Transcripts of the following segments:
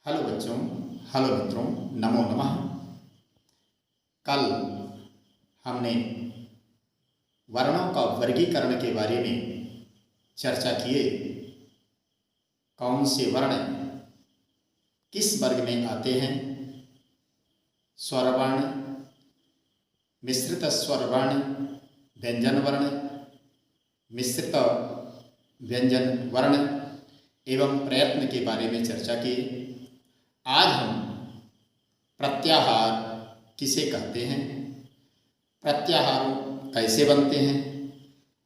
Hello बच्चों, hello मित्रों, नमो नमः। कल हमने वर्णों का वर्गीकरण के बारे में चर्चा किए। कौन से वर्ण किस वर्ग में आते हैं? स्वरवर्ण, मिश्रित स्वरवर्ण, व्यंजन वर्ण, मिश्रित व्यंजन वर्ण एवं प्रयत्न के बारे में चर्चा की। आज हम प्रत्याहार किसे कहते हैं, प्रत्याहार कैसे बनते हैं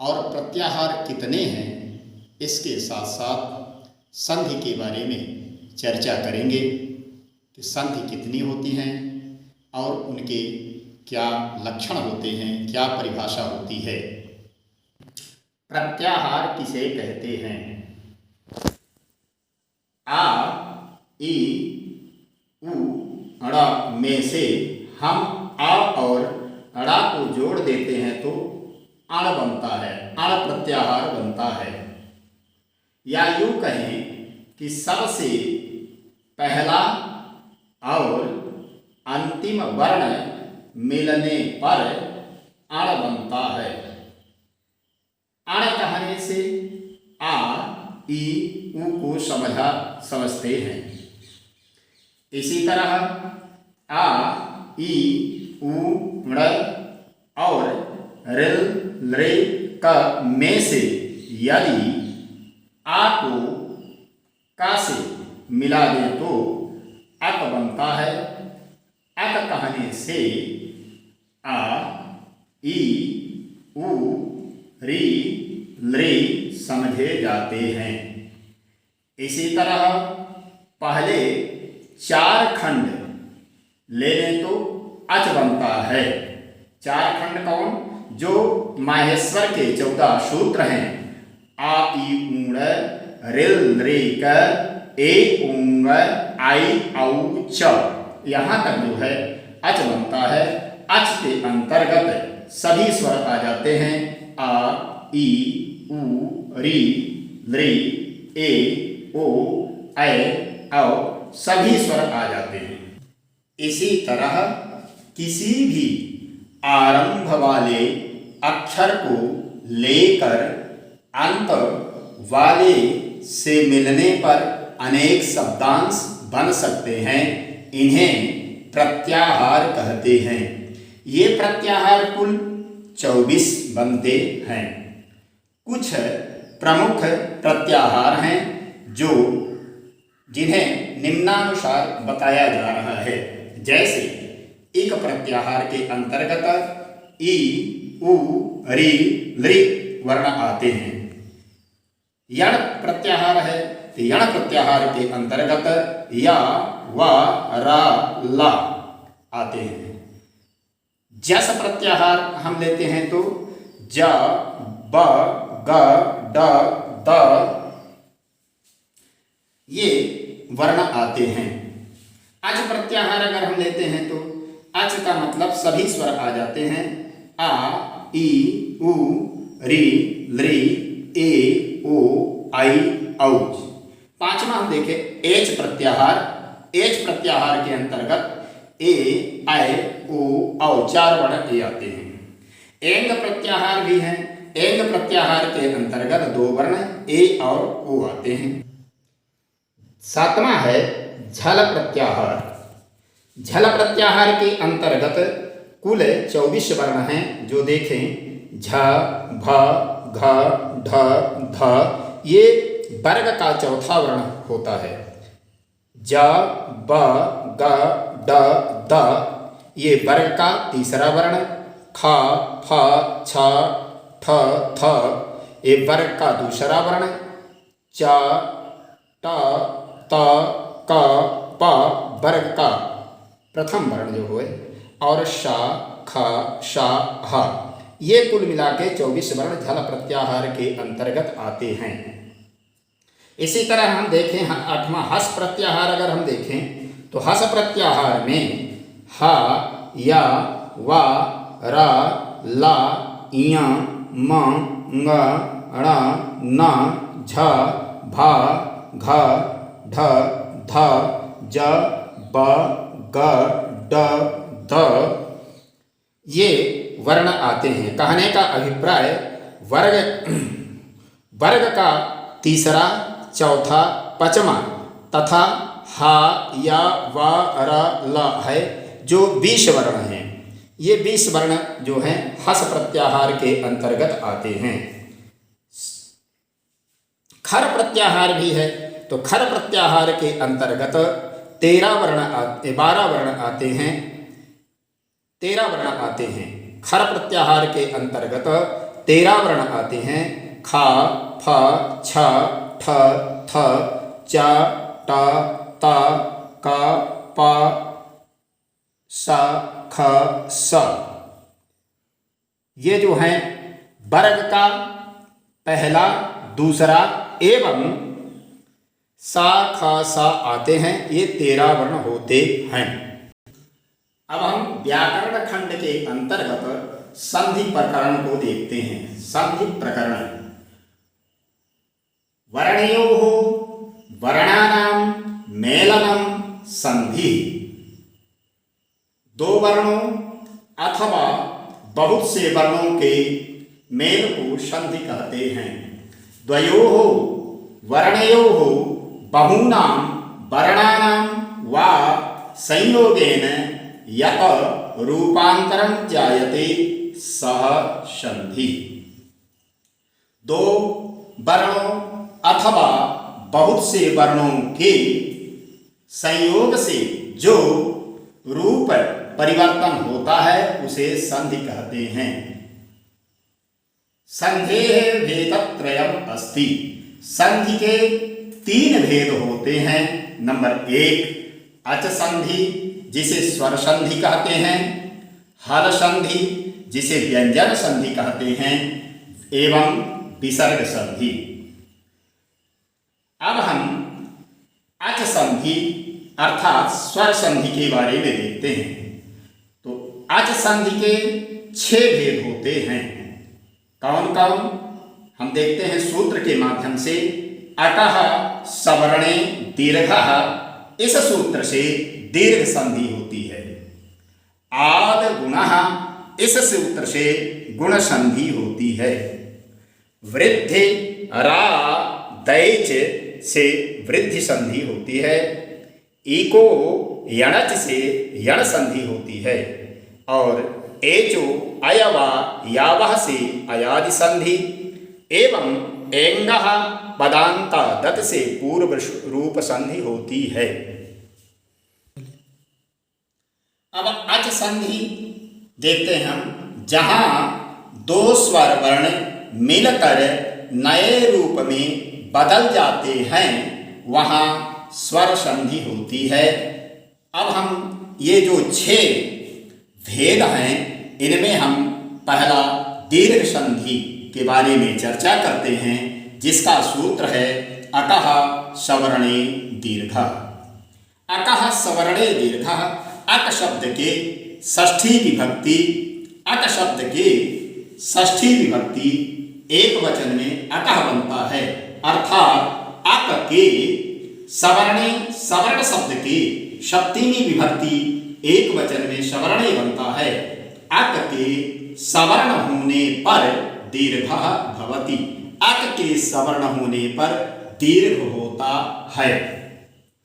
और प्रत्याहार कितने हैं, इसके साथ साथ संधि के बारे में चर्चा करेंगे कि संधि कितनी होती हैं और उनके क्या लक्षण होते हैं, क्या परिभाषा होती है। प्रत्याहार किसे कहते हैं? आ, ई, उ, अड़ा में से हम आ और अड़ा को जोड़ देते हैं तो अण बनता है, अण प्रत्याहार बनता है। या यूं कहें कि सबसे पहला और अंतिम वर्ण मिलने पर अण बनता है। अण कहने से आ, ई, उ को समझते हैं। इसी तरह आ, ई, उ, ण और ऋ, लृ का में से यदि आ को का से मिला दे तो अक बनता है। अक कहने से आ, ई, उ, ऋ, लृ समझे जाते हैं। इसी तरह पहले चार खंड ले लें तो अच बनता है। चार खंड कौन? जो माहेश्वर के 14 सूत्र हैं। आ, ई, ऊण, ऋ, लृ, क, ए, ऊंग, आई, औ, च, यहाँ तक जो है अच बनता है। अच के अंतर्गत सभी स्वर आ जाते हैं। आ, ई, उ, ऋ, लृ, ए, ओ, ऐ, औ सभी स्वर आ जाते हैं। इसी तरह किसी भी आरंभ वाले अक्षर को लेकर अंत वाले से मिलने पर अनेक शब्दांश बन सकते हैं। इन्हें प्रत्याहार कहते हैं। ये प्रत्याहार कुल 24 बनते हैं। कुछ प्रमुख प्रत्याहार हैं जिन्हें निम्नानुसार बताया जा रहा है। जैसे एक प्रत्याहार के अंतर्गत ई, उ, ऋ, लृ वर्ण आते हैं। यण प्रत्याहार है तो यण प्रत्याहार के अंतर्गत या, वा, रा, ला आते हैं। जस प्रत्याहार हम लेते हैं तो ज, ब, ग, ड, द ये वर्ण आते हैं। अच प्रत्याहार अगर हम लेते हैं तो अच का मतलब सभी स्वर आ जाते हैं। आ, ई, उ, ऋ, लृ, ए, ओ, आई, औ। पांचवा हम देखें एच प्रत्याहार। एच प्रत्याहार के अंतर्गत ए, ऐ, ओ, औ चार वर्ण ए आते हैं। एंग प्रत्याहार भी है। एंग प्रत्याहार के अंतर्गत दो वर्ण ए और ओ आते हैं। सातवां है झल प्रत्याहार। झल प्रत्याहार के अंतर्गत कुल 24 वर्ण हैं। जो देखें झ, भ, घ, ढ, ध ये वर्ग का चौथा वर्ण होता है। ज, ब, ग, ड, द ये वर्ग का तीसरा वर्ण। ख, फ, छ, ठ, थ ये वर्ग का दूसरा वर्ण। च, ट, त, क, प वर्ग का प्रथम वर्ण जो है और श, ख, श, ह ये कुल मिला के 24 वर्ण झल प्रत्याहार के अंतर्गत आते हैं। इसी तरह हम देखें आठवां हस प्रत्याहार अगर हम देखें तो हस प्रत्याहार में ह, या, वा, रा, ला, इया, म, ङ, ण, न, झ, भ, घ, ढ, ध ज ब ग ड ध ये वर्ण आते हैं। कहने का अभिप्राय वर्ग का तीसरा, चौथा, पांचवा तथा हा या वा र ल है जो 20 वर्ण हैं। ये 20 वर्ण जो हैं हस प्रत्याहार के अंतर्गत आते हैं। खर प्रत्याहार भी है तो खर प्रत्याहार के अंतर्गत 12 वर्ण आते हैं। 13 वर्ण आते हैं। खर प्रत्याहार के अंतर्गत 13 वर्ण आते हैं। ख, फ, छ, ठ, थ, च, ट, त, क, प, स, ख, स। ये जो हैं वर्ग का पहला, दूसरा एवं सा ख सा आते हैं। ये 13 वर्ण होते हैं। अब हम व्याकरण खंड के अंतर्गत संधि प्रकरण को देखते हैं। संधि प्रकरण वर्णयोः वर्णानां मेलनम संधि। दो वर्णों अथवा बहुत से वर्णों के मेल को संधि कहते हैं। द्वयोः वर्णयोः बहूनां वर्णानां वा संयोगेन यत रूपांतरं जायते सह संधि। दो वर्णों अथवा बहुत से वर्णों के संयोग से जो रूप परिवर्तन होता है उसे संधि कहते हैं। संधेः भेदत्रयम् अस्ति। संधि के 3 भेद होते हैं। नंबर 1 अच संधि जिसे स्वर संधि कहते हैं, हल संधि जिसे व्यंजन संधि कहते हैं एवं विसर्ग संधि। अब हम अच संधि अर्थात स्वर संधि के बारे में देखते हैं। तो अच संधि के 6 भेद होते हैं। कौन कौन हम देखते हैं सूत्र के माध्यम से। अकः सवर्णे दीर्घः, इस सूत्र से दीर्घ संधि होती है। आद गुणः, इस सूत्र से गुण संधि होती है। वृद्धि रा दैच से वृद्धि संधि होती है। इको यणच से यण संधि होती है। और एचो अयवा यावः से अयादि संधि एवं एंगः पदांता दत से पूर्व रूप संधि होती है। अब अच संधि देखते हैं हम। जहां 2 स्वर वर्ण मिलकर नए रूप में बदल जाते हैं वहां स्वर संधि होती है। अब हम ये जो 6 भेद हैं इनमें हम पहला दीर्घ संधि के बारे में चर्चा करते हैं जिसका सूत्र है अकः सवर्णे दीर्घः। अकः सवर्णे दीर्घः। अक शब्द के षष्ठी विभक्ति, अक शब्द के षष्ठी विभक्ति एक वचन में अकः बनता है। अर्थात अक के सवर्णे, सवर्ण शब्द की सप्तमी विभक्ति एक वचन में सवर्णे बनता है। अक के सवर्ण होने पर दीर्घः भवति। अक के सवर्ण होने पर दीर्घ होता है।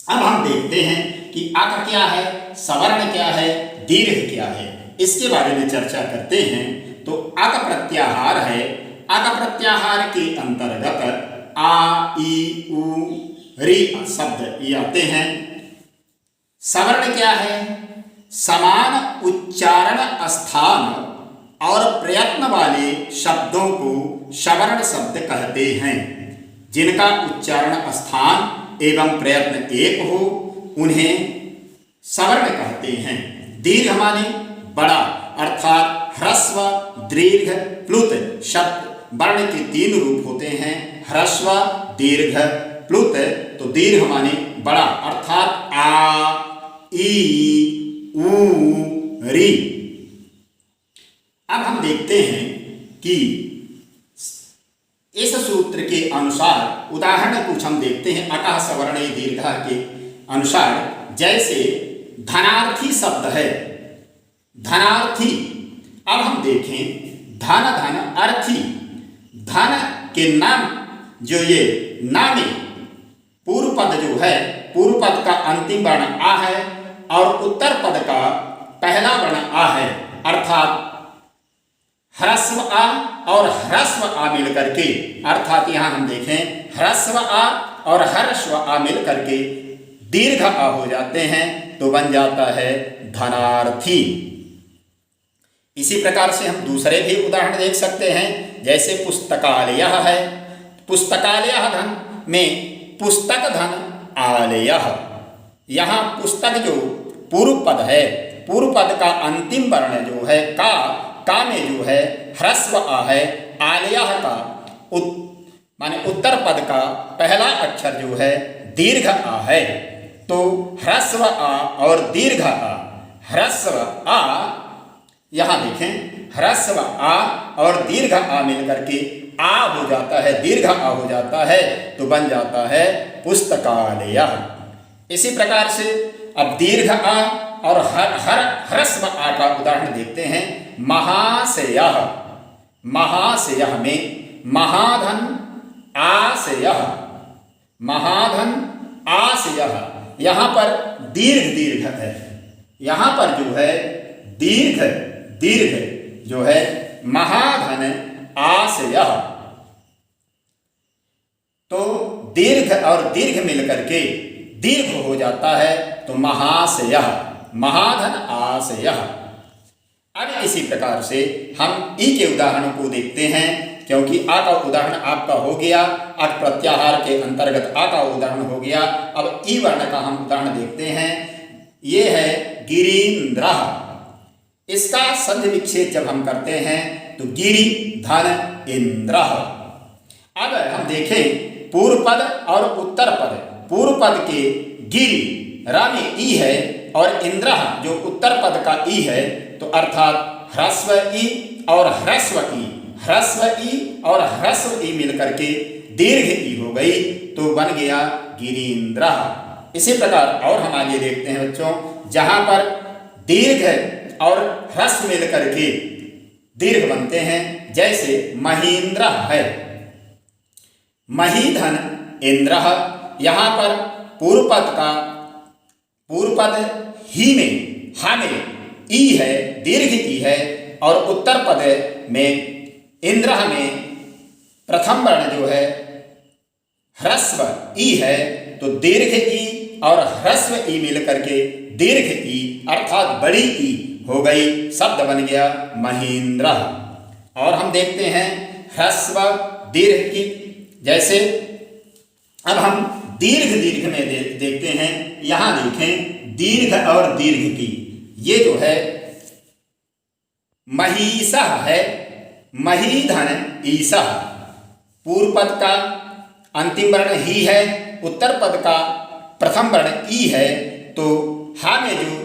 अब हम देखते हैं कि अक क्या है, सवर्ण क्या है, दीर्घ क्या है, इसके बारे में चर्चा करते हैं। तो अक प्रत्याहार है। अक प्रत्याहार के अंतर्गत आ ई उ री शब्द ये आते हैं। सवर्ण क्या है, समान उच्चारण स्थान और प्रयत्न वाले शब्दों को सवर्ण शब्द कहते हैं। जिनका उच्चारण स्थान एवं प्रयत्न एक हो उन्हें सवर्ण कहते हैं। दीर्घ माने बड़ा, अर्थात ह्रस्व, दीर्घ, प्लुत शब्द वर्ण के 3 रूप होते हैं। ह्रस्व, दीर्घ, प्लुत। तो दीर्घ माने बड़ा, अर्थात आ ई उ री। अब हम देखते हैं कि इस सूत्र के अनुसार उदाहरण कुछ हम देखते हैं। अकः सवर्णे दीर्घः के अनुसार जैसे धनार्थी शब्द है, धनार्थी। अब हम देखें धन धन अर्थी, धन के नाम जो ये नामे पूर्व पद जो है, पूर्व पद का अंतिम वर्ण आ है और उत्तर पद का पहला वर्ण आ है, अर्थात ह्रस्व आ और ह्रस्व आ मिल करके, अर्थात यहां हम देखें ह्रस्व आ और ह्रस्व आ मिल करके दीर्घ आ हो जाते हैं तो बन जाता है धनार्थी। इसी प्रकार से हम दूसरे भी उदाहरण देख सकते हैं, जैसे पुस्तकालय है, पुस्तकालय धन में पुस्तक धन आलय। यहाँ पुस्तक जो पूर्व पद है, पूर्व पद का अंतिम वर्ण जो है का में जो है ह्रस्व आ है, आलय का माने उत्तर पद का पहला अक्षर जो है दीर्घ आ है, तो ह्रस्व आ और दीर्घ आ, ह्रस्व आ, यहाँ देखें ह्रस्व आ और दीर्घ आ मिलकर के आ हो जाता है, दीर्घ आ हो जाता है तो बन जाता है पुस्तकालय। इसी प्रकार से अब दीर्घ आ और ह्रस्व आ का उदाहरण देखते हैं, महाशयः, महाशयः में महाधन आशयः, महाधन आशयः, यहाँ पर दीर्घ है, यहाँ पर जो है दीर्घ जो है महाधन आशयः, तो दीर्घ और दीर्घ मिलकर के दीर्घ हो जाता है तो महाशयः, महाधन आशयः। अब इसी प्रकार से हम ई के उदाहरणों को देखते हैं, क्योंकि आ का उदाहरण आपका हो गया, अट प्रत्याहार के अंतर्गत आ का उदाहरण हो गया। अब ई वर्ण का हम उदाहरण देखते हैं, ये है गिरीन्द्रः। इसका संधि विच्छेद जब हम करते हैं तो गिरि धन इंद्रः। अब हम देखें पूर्व पद और उत्तर पद, पूर्व पद के गिरि रा में ई है और इंद्रः जो उत्तर पद का ई है, तो अर्थात ह्रस्व ई और ह्रस्व ई, ह्रस्व ई और ह्रस्व ई मिलकर के दीर्घ ई हो गई तो बन गया गिरीन्द्रः। इसी प्रकार और हम आगे देखते हैं बच्चों, जहां पर दीर्घ और ह्रस्व मिलकर के दीर्घ बनते हैं, जैसे महीन्द्र है, महीधन इंद्रः। यहाँ पर पूर्व पद ही में हा में ई है, दीर्घ ई है, और उत्तर पद में इंद्र में प्रथम वर्ण जो है ह्रस्व ई है, तो दीर्घ ई और ह्रस्व ई मिलकर के दीर्घ ई अर्थात बड़ी ई हो गई, शब्द बन गया महीन्द्र। और हम देखते हैं ह्रस्व दीर्घ की, जैसे अब हम दीर्घ में देखते हैं, यहां देखें दीर्घ और दीर्घ की, ये जो है महिषा है, महीधन ईसा, पूर्व पद का अंतिम वर्ण ही है, उत्तर पद का प्रथम वर्ण ई है, तो हा में जो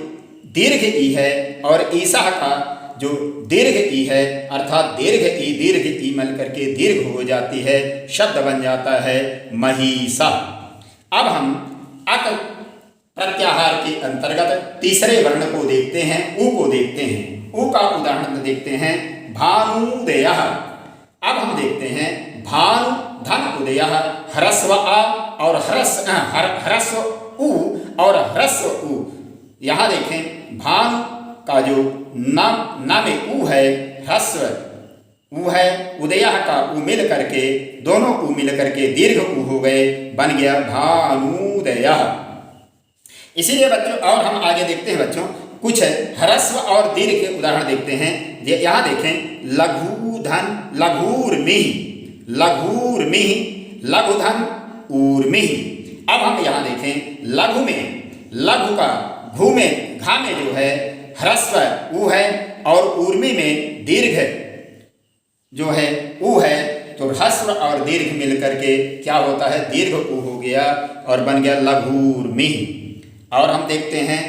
दीर्घ ई है और ईसा का जो दीर्घ ई है अर्थात दीर्घ ई मिल करके दीर्घ हो जाती है, शब्द बन जाता है महिषा। अब हम अक प्रत्याहार के अंतर्गत तीसरे वर्ण को देखते हैं, ऊ को देखते हैं। ऊ का उदाहरण देखते हैं, भानुदयः। अब हम देखते हैं भानु धन उदयः, ह्रस्व आ और ह्रस्व ऊ और ह्रस्व ऊ। यहाँ देखें भानु का जो नाम ऊ है, ह्रस्व ऊ है, उदयः का ऊ मिल करके दोनों ऊ मिल करके दीर्घ ऊ हो गए, बन गया भानुदयः। इसीलिए बच्चों और हम आगे देखते हैं बच्चों, कुछ ह्रस्व और दीर्घ के उदाहरण देखते हैं। यहाँ देखें लघुधन लघूर्मिः, लघूर्मिः, लघुधन ऊर्मिः। अब हम यहाँ देखें लघु में, लघु का घू में घा में जो है ह्रस्व ऊ है और ऊर्मी में दीर्घ जो है ऊ है, तो ह्रस्व और दीर्घ मिलकर के क्या होता है, दीर्घ ऊ हो गया और बन गया लघूर्मिः। और हम देखते हैं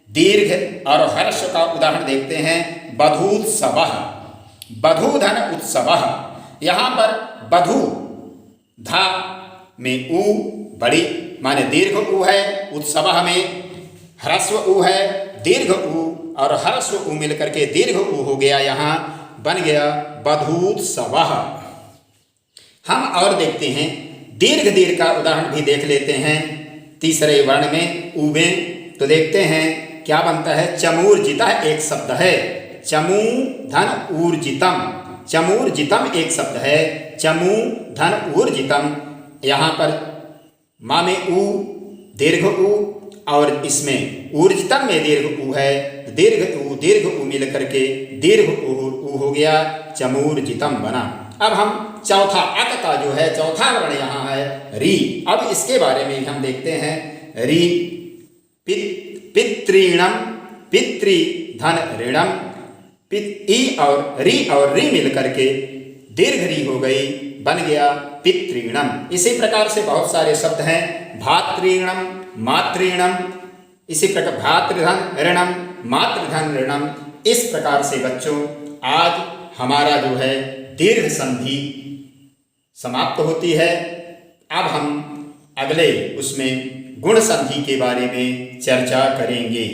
दीर्घ और हर्ष का उदाहरण देखते हैं, बधूत्सवः, बधूधन उत्सवः। यहाँ पर बधू धा में ऊ बड़ी माने दीर्घ ऊ है, उत्सवः में ह्रस्व ऊ है, दीर्घ ऊ और ह्रस्व ऊ मिलकर के दीर्घ ऊ हो गया, यहाँ बन गया बधूत्सवः। हम और देखते हैं, दीर्घ दीर्घ का उदाहरण भी देख लेते हैं तीसरे वर्ण में ऊ में। तो देखते हैं क्या बनता है। चमूर्जितः एक शब्द है, चमू धन ऊर्जितम, चमूर्जितम एक शब्द है, चमू धन ऊर्जितम। यहाँ पर मा में ऊ दीर्घ ऊ और इसमें ऊर्जितम में दीर्घ ऊ है, दीर्घ ऊ मिल करके दीर्घ ऊ हो गया, चमूर्जितम बना। अब हम चौथा अक का जो है चौथा वर्ण यहाँ है री। अब इसके बारे में हम देखते हैं। री पितृणम, पितृ धन ऋणम, ई और री मिल करके दीर्घ री हो गई, बन गया पितृणम। इसी प्रकार से बहुत सारे शब्द हैं, भातृणम, मातृणम, इसी प्रकार भातृधन ऋणम, मातृधन ऋणम। इस प्रकार से बच्चों आज हमारा जो है दीर्घ संधि समाप्त होती है। अब हम अगले उसमें गुण संधि के बारे में चर्चा करेंगे।